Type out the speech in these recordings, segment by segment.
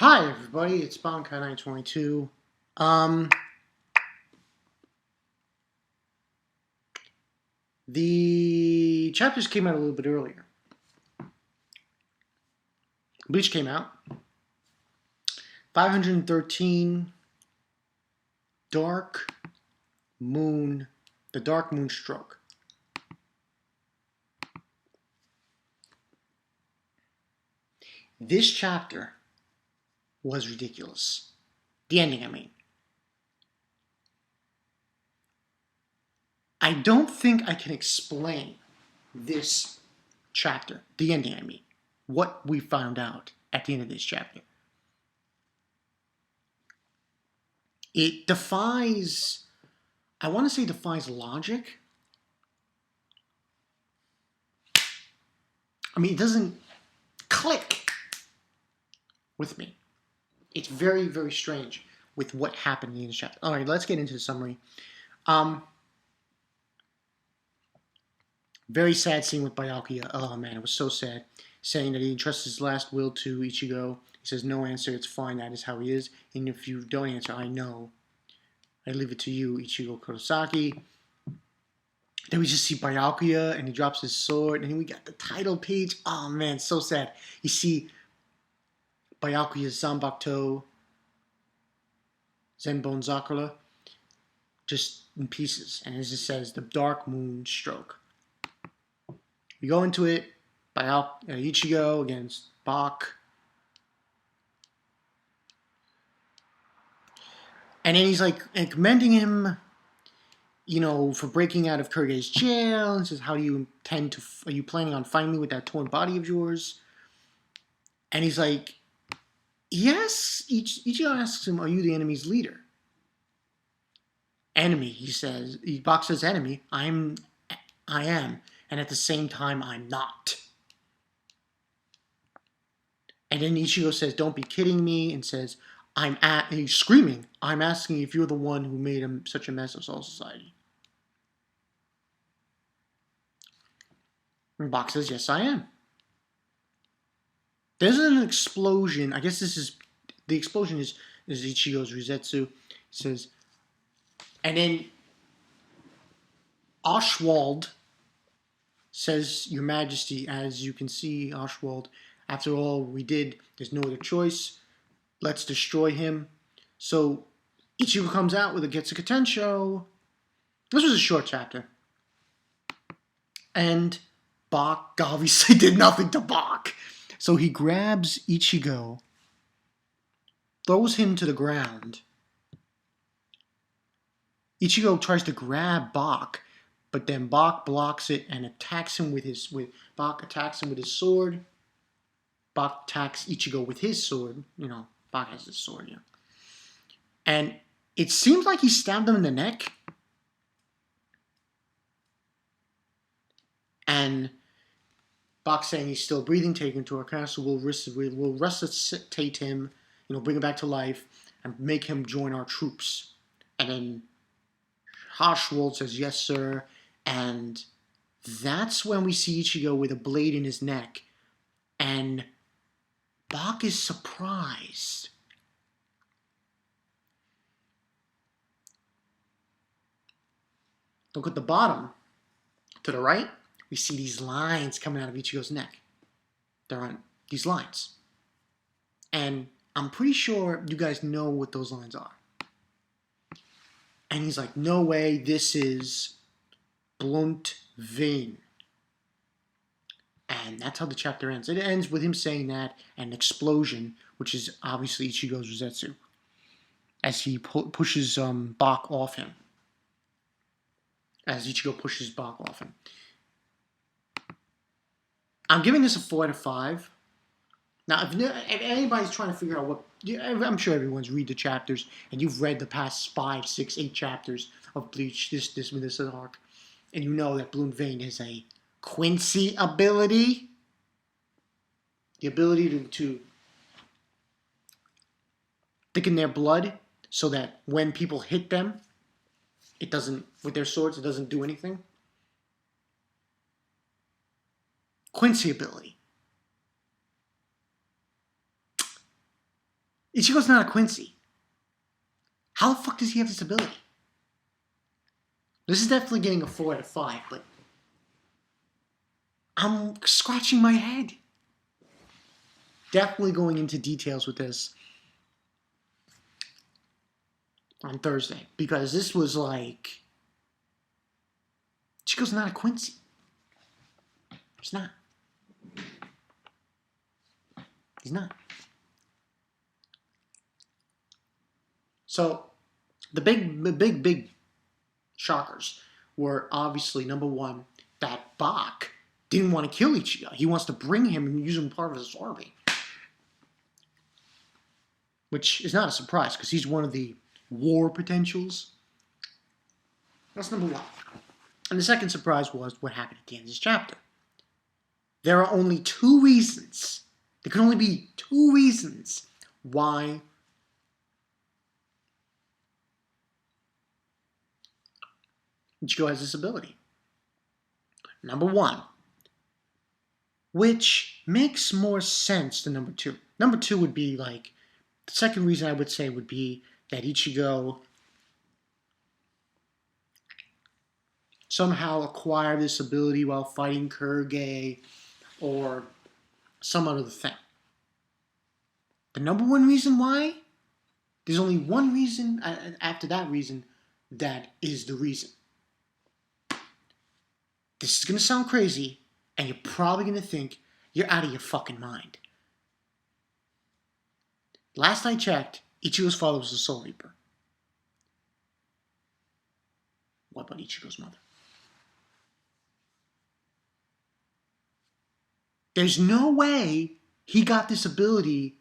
Hi everybody, it's Bonkai922. Um, the chapters came out a little bit earlier. Bleach came out. 513 Dark Moon, the Dark Moon Stroke. This chapter was ridiculous. The ending, I mean. I don't think I can explain this chapter, the ending, I mean, what we found out at the end of this chapter. It defies, I want to say defies logic. I mean, it doesn't click with me. It's very, very strange with what happened in the chapter. All right, let's get into the summary. Very sad scene with Byakuya. Oh man, it was so sad. Saying that he entrusts his last will to Ichigo. He says, no answer, it's fine, that is how he is. And if you don't answer, I know. I leave it to you, Ichigo Kurosaki. Then we just see Byakuya, and he drops his sword, and then we got the title page. Oh man, so sad. You see Byakuya's Zanbakuto, Zenbone Zakura, just in pieces. And as it says, the Dark Moon Stroke. We go into it, Ichigo against Bach. And then he's like commending him, you know, for breaking out of Kurge's jail. And says, how do you intend to, are you planning on fighting me with that torn body of yours? And he's like, yes. Ichigo asks him, are you the enemy's leader? Enemy, he says. Bach says, enemy. I am. And at the same time, I'm not. And then Ichigo says, don't be kidding me, and says, and he's screaming, I'm asking if you're the one who made such a mess of Soul Society. And Bach says, yes, I am. There's an explosion. I guess this is, the explosion is Ichigo's Rizetsu. He says, and then Oswald says, Your Majesty, as you can see, Oswald, after all we did, there's no other choice. Let's destroy him. So Ichigo comes out with a Getsukatencho. This was a short chapter. And Bach obviously did nothing to Bach. So he grabs Ichigo, throws him to the ground. Ichigo tries to grab Bach, but then Bach blocks it and attacks him Bach attacks him with his sword. Bach attacks Ichigo with his sword. You know, Bach has his sword, yeah. And it seems like he stabbed him in the neck. And Bach saying he's still breathing, take him to our castle, we'll resuscitate him, you know, bring him back to life, and make him join our troops. And then Haschwald says, yes, sir. And that's when we see Ichigo with a blade in his neck. And Bach is surprised. Look at the bottom. To the right, we see these lines coming out of Ichigo's neck. There are these lines. And I'm pretty sure you guys know what those lines are. And he's like, no way, this is Blunt Vein. And that's how the chapter ends. It ends with him saying that, and an explosion, which is obviously Ichigo's Rizetsu, as he pushes Bach off him. As Ichigo pushes Bach off him. I'm giving this a 4 out of 5. Now, if anybody's trying to figure out what, I'm sure everyone's read the chapters, and you've read the past 5, 6, 8 chapters of Bleach, this arc, and you know that Blunt Vein is a QUINCY ability. The ability to thicken their blood so that when people hit them, it doesn't, with their swords, it doesn't do anything. QUINCY ability. Ichigo's not a Quincy. How the fuck does he have this ability? This is definitely getting a 4 out of 5, but I'm scratching my head. Definitely going into details with this on Thursday, because this was like, Ichigo's not a Quincy. He's not. He's not. So the big shockers were obviously, number one, that Bach didn't want to kill Ichigo. He wants to bring him and use him part of his army. Which is not a surprise, because he's one of the war potentials. That's number one. And the second surprise was what happened at the end of this chapter. There are only two reasons. There can only be two reasons why Ichigo has this ability. Number one, which makes more sense than number two. Number two would be like, the second reason I would say would be that Ichigo somehow acquired this ability while fighting Kurage or some other thing. The number one reason why, there's only one reason after that reason that is the reason. This is going to sound crazy, and you're probably going to think you're out of your fucking mind. Last I checked, Ichigo's father was a Soul Reaper. What about Ichigo's mother? There's no way he got this ability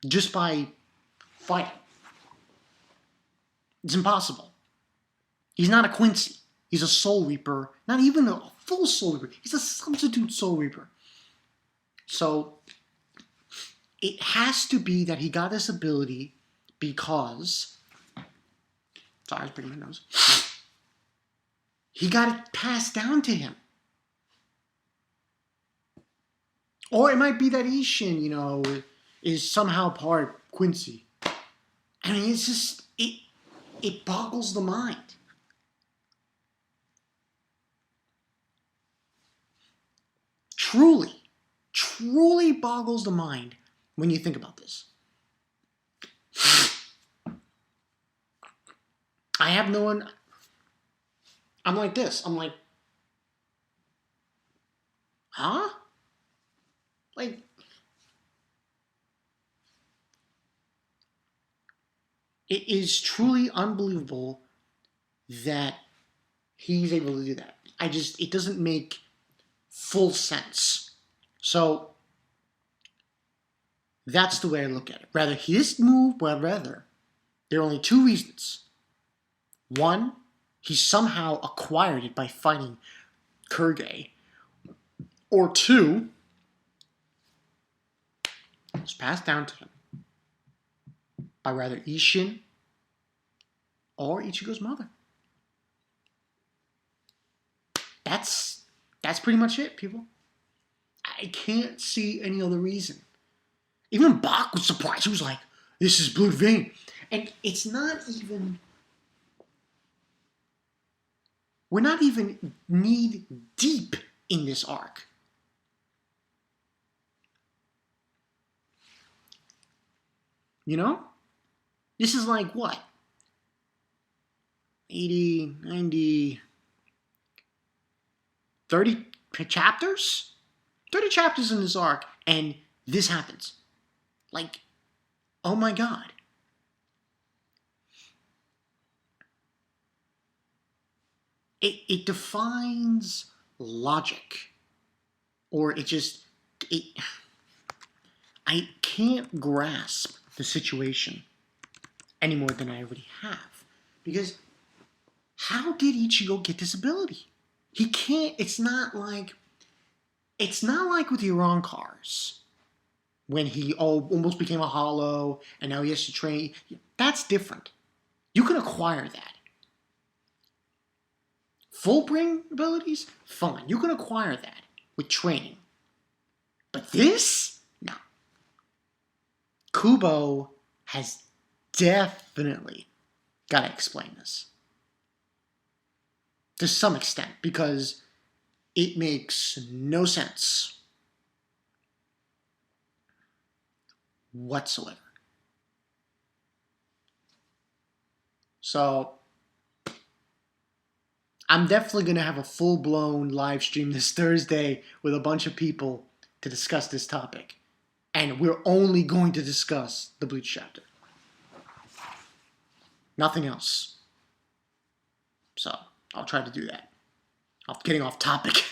just by fighting. It's impossible. He's not a Quincy. He's a Soul Reaper. Not even a full Soul Reaper. He's a substitute Soul Reaper. So it has to be that he got this ability because... Sorry, I was breaking my nose. He got it passed down to him. Or it might be that Ishin, you know, is somehow part Quincy. I mean, it's just... It boggles the mind. Truly boggles the mind when you think about this. I have no one... I'm like this. I'm like... Huh? Like... It is truly unbelievable that he's able to do that. It doesn't make full sense. So, that's the way I look at it. Rather, his move, there are only two reasons. One, he somehow acquired it by fighting Kurage. Or two, it was passed down to him by rather Ishin or Ichigo's mother. That's pretty much it, people. I can't see any other reason. Even Bach was surprised. He was like, this is blue vein. And it's not even... We're not even knee deep in this arc. You know? This is like what? 80, 90, 30 chapters? 30 chapters in this arc, and this happens. Like, oh my god. It defines logic. Or I can't grasp the situation any more than I already have. Because how did Ichigo get this ability? He can't, it's not like with the Iran cars. When he almost became a hollow, and now he has to train. That's different. You can acquire that. Full bring abilities? Fine. You can acquire that with training. But this? No. Kubo has definitely got to explain this. To some extent, because it makes no sense whatsoever. So, I'm definitely going to have a full-blown live stream this Thursday with a bunch of people to discuss this topic. And we're only going to discuss the Bleach chapter. Nothing else. So, I'll try to do that. I'm getting off topic.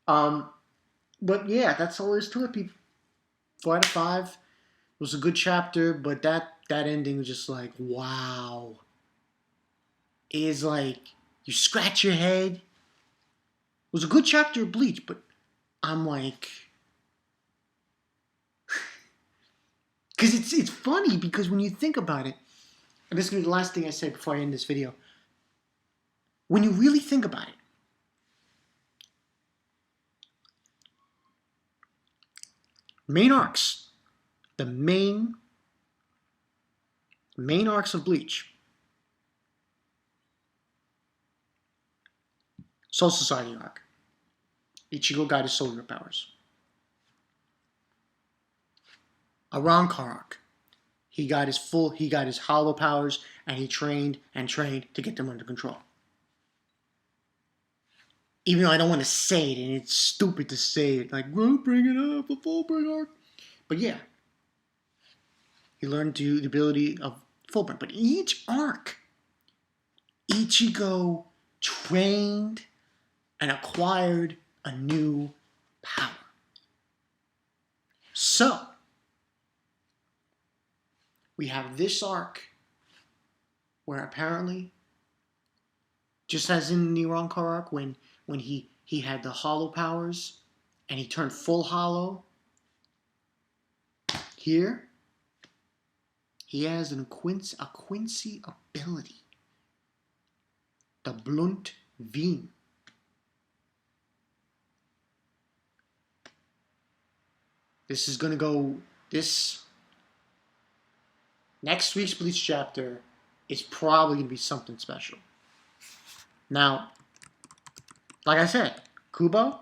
But yeah, that's all there is to it, people. 4 out of 5. It was a good chapter, but that ending was just like, wow. It is like, you scratch your head. It was a good chapter of Bleach, but I'm like... Because it's funny, because when you think about it, and this is going to be the last thing I say before I end this video. When you really think about it, main arcs, the main arcs of Bleach, Soul Society arc, Ichigo got his solar powers. Arrancar arc, he got his hollow powers, and he trained and trained to get them under control. Even though I don't want to say it, and it's stupid to say it, like, we'll bring it up, the Fullbring arc. But yeah, he learned the ability of Fullbring. But each arc, Ichigo trained and acquired a new power. So, we have this arc where apparently, just as in the Arrancar arc, when he had the hollow powers and he turned full hollow, here he has a Quincy ability, the Blunt Veen. This is going to go, next week's Bleach chapter is probably going to be something special. Now, like I said, Kubo,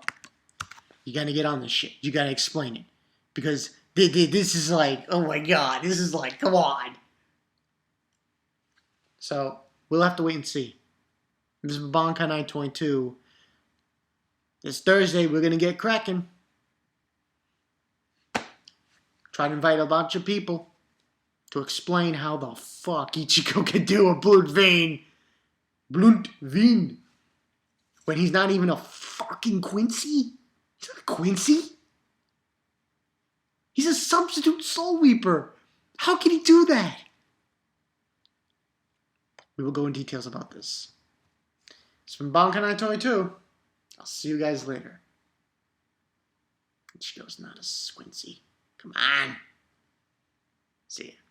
you got to get on this shit. You got to explain it. Because this is like, oh my god, this is like, come on. So, we'll have to wait and see. This is Bankai 922. This Thursday, we're going to get cracking. Try to invite a bunch of people to explain how the fuck Ichigo can do a Blunt Veen. When he's not even a fucking Quincy? He's not a Quincy? He's a substitute Soul Reaper. How can he do that? We will go in details about this. It's been Bankai 922. I'll see you guys later. Ichigo's not a Quincy. Come on. See ya.